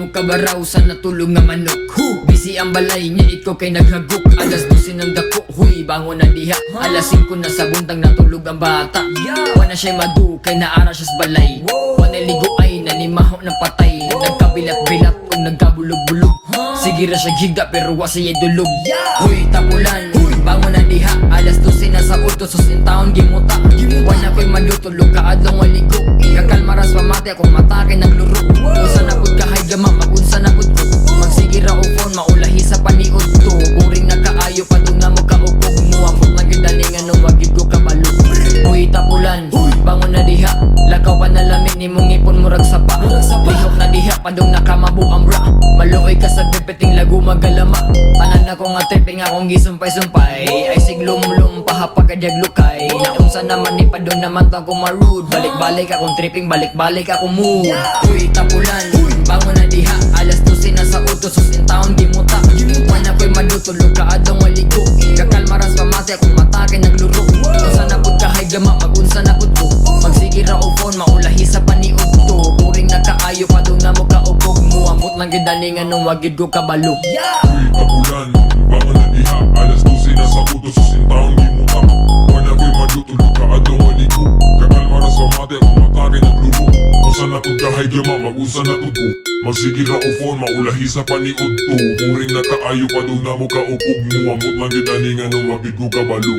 mo kabaraw sa natulog nga manok. Busy ang balay niya, ikaw kay naghagok. Alas 12 ng dako, huy bangon na diha. Alas 5 na sa buntang natulog ang bata. Wala siya madu, kay naara siya sa balay. Wala ligo ay nanimaho ng patay. Nagkabilat-bilat o nagkabulog-bulog. Sige ra siya higda pero wa siya dulog. Huy tapulan, bangon na diha. Alas 12 na sa ulto, susin taon gimuta. Wala ko'y madutulog ka adlong waligo. Kakalmaras pamati akong mata kay nagluro. Unsa na pud kahay gama, magunsa na pud ko. Magsige ra og phone, maulahi sa paniod to. Boring na kaayo pa doon na mo kaupog mo. Amot lang yung dalingan nung wagid ko kabalo. Huy tapulan, bangon na diha. Lakaw pa na lamig ni mong ipon murag sapa. Lihok na diha pa doon nakamabu ang bra. Maluoy ka sa bipiting lagu magalama. Tanan na ko nga tripping akong gisumpay-sumpay. Ay siglum-lum pahapag kadyag lukay. Naunsa naman ni pa doon naman to ako marude. Balik-balik akong tripping, balik-balik akong mood. Huy tapulan, bangon na diha. Alas 12 na sa utos, susin taon gimuta. Wala ko'y madutulog ka adong waligo. Kakalmaras pamati akong mata kay nagluro. Unsa na pud kahay gama, magunsa na pud ko. Magsige ra og phone, maulahi sa paniod to. Puring na kaayo pa doon na mo kaupog mo. Amot lang gidalingan nung wagid ko kabalo. Huy tapulan, bangon na diha. Alas 12 na sa utos, susin taon gimuta. Wala ko'y madutulog ka adong waligo. Kakalmaras pamati akong mata kay nagluro. Unsa na pud kahay gama, magunsa na pud ko. Magsige ra og phone, maulahi sa paniod to. Puring na kaayo pa doon na mo kaupog mo. Amot lang gidalingan nung wagid ko kabalo.